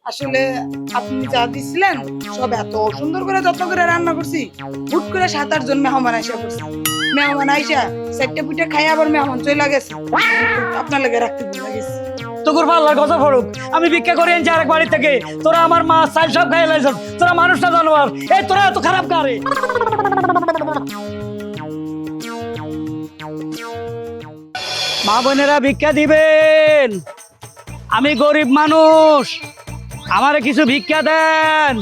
আসলে আপনি যা দিছিলেন সব এত সুন্দর করে যত্ন করে রান্না করছি, হুট করে 7-8 জন মেহমান আইসা করছি। মেহমান আইসা 4টা পিঠা খাই আবার মেহমান চলে গেছে, আপনার লাগে রাখতে ভুলে গেছি। তোর পাল্লার কথা ফরুক, আমি ভিক্ষা করে এনেছি আরেক বাড়ি থেকে। তোরা আমার মাছ চাল সব খাই লাইছস, তোরা মানুষটা জানোয়ার। এই তোরা এত খারাপ কারে? মা বোনেরা ভিক্ষা দিবেন, আমি গরিব মানুষ, আমারে কিছু ভিক্ষা দেন।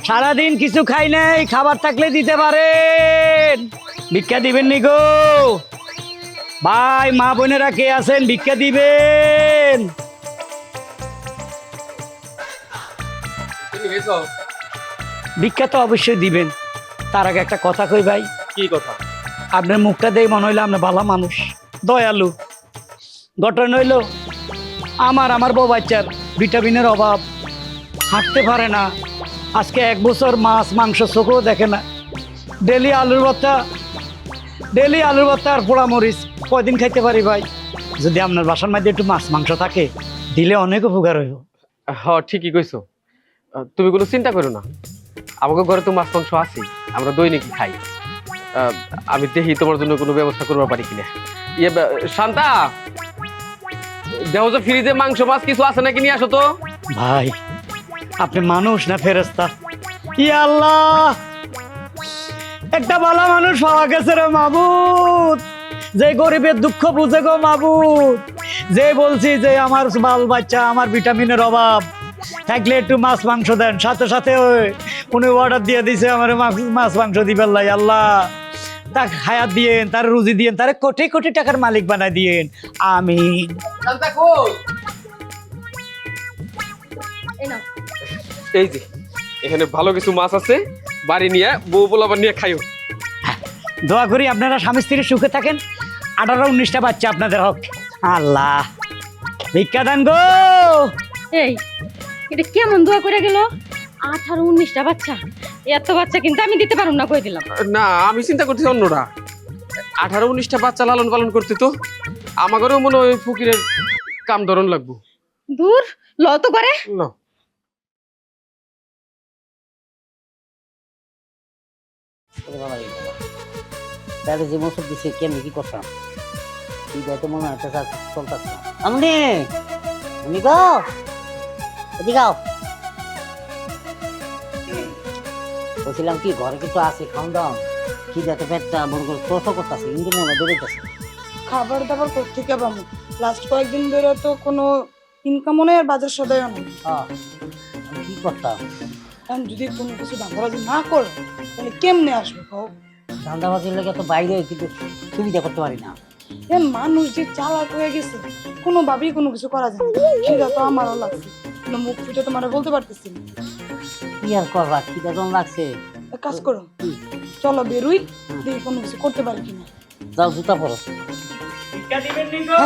সারাদিন কিছু খাই নাই, খাবার থাকলে দিতে পারেন। ভিক্ষা দিবেন নি গো ভাই? মা বোনেরা কে আছেন ভিক্ষা দিবেন? ভিক্ষা তো অবশ্যই দিবেন। তার আগে একটা কথা কই ভাই। কি কথা? আপনার মুখটা দেখে মনে হইলো আপনার ভালো মানুষ, দয়ালু। ঘটনা হইলো আমার বউ বাচ্চার ভিটামিনের অভাব, হাঁটতে পারে না। আজকে 1 বছর মাছ মাংস চোখেও দেখে না। ডেলি আলুর ভর্তা আর পোড়া মরিচ কয়দিন খাইতে পারি ভাই? যদি আপনার বাসার মধ্যে একটু মাছ মাংস থাকে দিলে অনেক উপকার হইব। ঠিকই কইছো। তুমি কোনো চিন্তা করো না, আমাকে ঘরে তো মাছ মাংস আছে, আমরা দৈনিক খাই। আমি দেখি তোমার জন্য কোনো ব্যবস্থা করতে পারি কিনা। শান্তা, দেখো তো ফ্রিজে মাংস মাছ কিছু আছে নাকি, নিয়ে আসো তো। ভাই আপনি মানুষ না ফেরেশতা? ইয়া আল্লাহ, একটা ভালো মানুষ পাওয়া গেছে রে মাবুদ, যে গরিবের দুঃখ বুঝে গো মাবুদ। যে বলছি যে আমার বাল বাচ্চা, আমার ভিটামিনের অভাব থাকলে একটু মাছ মাংস দেন, সাথে সাথে উনি অর্ডার দিয়ে দিছে আমার মাছ মাংস দিবেন লাই। আল্লাহ তার হায়াত দিয়েন, তার রুজি দিয়েন, তার কোটি কোটি টাকার মালিক বানাই দিয়েন, আমিন। শান্তা কই? এই যে এখানে ভালো কিছু মাছ আছে, বাড়ি নিয়ে বউ পোলাবার নিয়ে খাইও। দোয়া করি আপনারা স্বামী স্ত্রী সুখে থাকেন, 18-19টা বাচ্চা আপনাদের হোক। আল্লাহ ভিক্ষা দান গো। এই এটা কেমন দোয়া করে গেল? 18-19টা বাচ্চা, এত বাচ্চা কিন্তু আমি দিতে পারুম না, কই দিলাম। না, আমি চিন্তা করতেছি অন্যরা 18-19টা বাচ্চা লালন পালন করতে, তো আমাদেরও মনে হয় ফকিরের কাম ধরন লাগবো। দূর ল তো করে। না তাহলে যে মৌসুম দিচ্ছে কেমনি কি করতাম, এই তো মনে হয় চলতেছে না। আমনি উনি গো এদিকাও, বলছিলাম কি ঘরে কিছু আছে খাওয়া দাও, কি যাতে পেটটা মনে করে ছোট করতেছে, কিন্তু মনে দৌড়াইতেছে। খাবার দাবার কোথেকে পাবো? লাস্ট কয়েকদিন ধরে তো কোনো ইনকামও নেই আর বাজার সদাইও নেই। আমি কি করতাম? এখন যদি কোনো কিছু ধান্দাবাজি না করো তাহলে কেমনে আসবে কও? ধান্দাবাজির লেগে তো বাইরে কিন্তু সুবিধা করতে পারি না। এখন মানুষ যে চালাক হয়ে গেছে, কোনোভাবেই কোনো কিছু করা যায় না। সেটা তো আমারও লাগছে, কিন্তু মুখ ফুটে তোমার বলতে পারতেছি না। কি আর করবা, কি বেতন লাগছে। এক কাজ করো, চলো বেরুই, দেখি কোনো কিছু করতে পারি কিনা। যাও জুতা পরো। ভিক্ষা দিবেন নি গো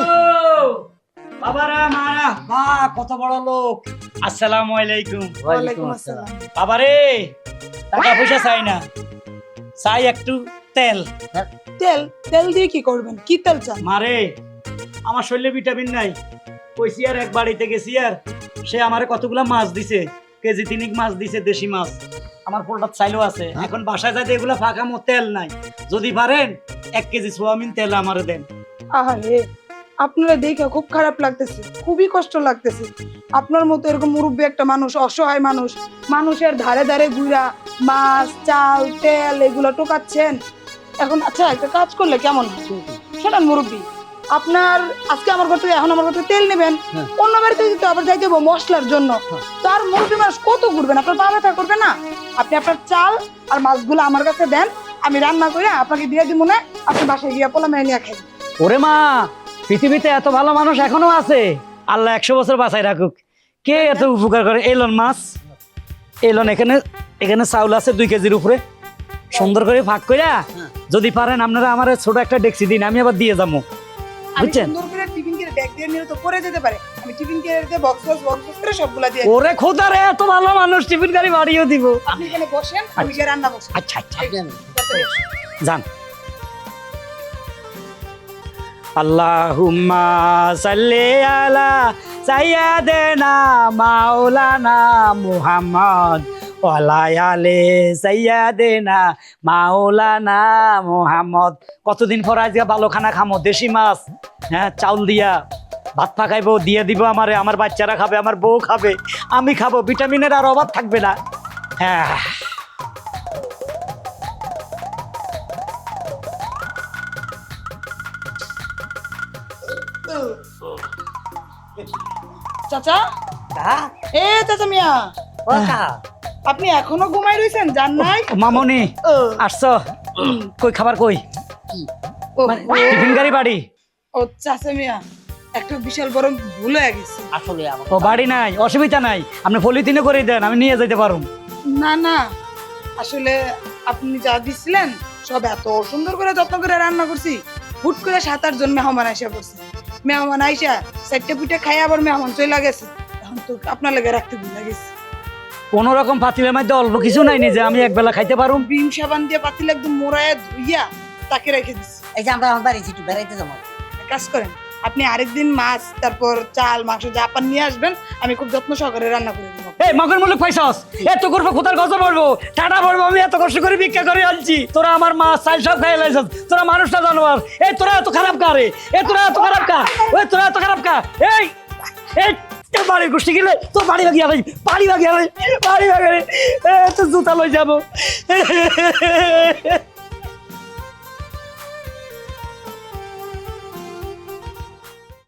বাবারা মারা? বাহ কত বড় লোক। আসসালামু আলাইকুম। ওয়ালাইকুম আসসালাম। বাবারে টাকা পয়সা চাই না, চাই একটু তেল। তেল? তেল দিয়ে কি করবেন? কি তেল চান? মারে আমার শরীরে ভিটামিন নাই, কইছি আর এক বাড়িতে গেছি, আর সে আমারে কতগুলা মাছ দিছে, কেজি 3 মাছ দিছে, দেশি মাছ। আমার পোলটা চাইলেও আছে, এখন বাসায় যাইতে এগুলা ফাঁকামো, তেল নাই। যদি পারেন 1 কেজি সোয়াবিন তেল আমারে দেন। আহারে, আপনারা দেখে খুব খারাপ লাগতেছে, খুবই কষ্ট লাগতেছে। আপনার মতো এরকম মুরব্বী একটা মানুষ, অসহায় মানুষ, মানুষের ধারে ধারে ঘুরা মাছ চাল তেল এগুলো টোকাচ্ছেন। এখন আচ্ছা একটা কাজ করলে কেমন হয় শোনান মুরব্বী, আপনার আজকে আমার ঘর থেকে, এখন আমার ঘর থেকে তেল নেবেন, অন্য বাড়িতে দিতে আবার যাইতে হবে মশলার জন্য। তার মুরব্বী মানুষ কত ঘুরবেন, আপনার পা ব্যথা করবে না? আপনি আপনার চাল আর মাছগুলো আমার কাছে দেন, আমি রান্না করে আপনাকে দিয়ে দিব, না আপনি বাসায় গিয়ে পোলা মেয়ে নিয়ে খাই। ওরে মা, পৃথিবীতে এত ভালো মানুষ এখনো আছে, আল্লাহ 100 বছর বাঁচাই রাখুক। কে এত উপকার করে? এলন মাছ, এলন এখানে চাউল আছে 2 কেজির উপরে, সুন্দর করে ভাগ কইরা যদি পারেন আপনারা আমার ছোট একটা ডেক্সি দিন, আমি আবার দিয়ে যাবো, বুঝছেন? সুন্দর করে টিফিন করে ব্যাগ দিয়ে নিলে তো পরে যেতে পারে, আমি টিফিন করে বক্স করে সবগুলা দিয়ে। ওরে খোদা রে, এত ভালো মানুষ, টিফিন গাড়ি বাড়িয়েও দিব। আপনি এখানে বসেন, আমি গিয়ে রান্না বসেন। আচ্ছা আচ্ছা যান। আল্লাহুম্মা সাল্লি আলা সাইয়্যিদানা মাওলানা মুহাম্মদ ওয়ালা আলে সাইয়্যিদানা মাওলানা মুহাম্মদ। কতদিন পর আজকে ভালো খানা খামো, দেশি মাছ, হ্যাঁ, চাউল দিয়া ভাত পাকাইবো, দিয়ে দিব আমারে, আমার বাচ্চারা খাবে, আমার বউ খাবে, আমি খাবো, ভিটামিনের আর অভাব থাকবে না। হ্যাঁ, চাচা, কাহা এ চাচা মিয়া, ও কাহা আপনি এখনো ঘুমাই রইছেন, জান নাই? মামনি ও, আসছো? কই খাবার কই? ও, টিফিন গাড়ি বাড়ি? ও চাচা মিয়া, একটা বিশাল বড় ভুল হয়ে গেছে। আসলে আমার ও বাড়ি নাই, অসুবিধা নাই, আপনি পলিথিনে করে দেন, আমি নিয়ে যেতে পারুম। না না, আসলে আপনি যা দিছিলেন সব এত সুন্দর করে যত্ন করে রান্না করছি, হুট করে 7-8 জন মেহমান আইসা পড়ছে। মেহমান আইসা 4টা পিঠা খাই আবার মেহমান চলে গেছে, এখন তো আপনার লাগে রাখতে ভুলে গেছি। কোন রকম পাতিলের মধ্যে অল্প কিছু নাই নি যে আমি একবেলা খাইতে পারুম? বিম সাবান দিয়ে পাতিল একদম মোড়ায় ধুইয়া তাকে রেখে দিছি। এই যে আমরা আমার বাড়ি একটু বেড়াইতে যাবো। এক কাজ করেন, আপনি আরেকদিন মাছ, তারপর চাল, মাংস যা পান নিয়ে আসবেন, আমি খুব যত্ন সহকারে রান্না করে দেবো। এই মগের মুলুক পাইছস, এত করবো কোথার গজব পড়বো, টাটা পড়বো, আমি এত কষ্ট করে ভিক্ষা করে আনছি, তোরা আমার মাছ চাল সব খাই লাইছস, তোরা মানুষটা জানোয়ার। এই তোরা এত খারাপ কা রে, এ তোরা এত খারাপ কা, ওই তোরা এত খারাপ কা, এই এই তোর বাড়ির গোষ্ঠী গেলে তোর বাড়ি ভাগিয়া ভাই, বাড়ি ভাগিয়া ভাই, বাড়ি ভাগিয়া, তো জুতা লই যাবো।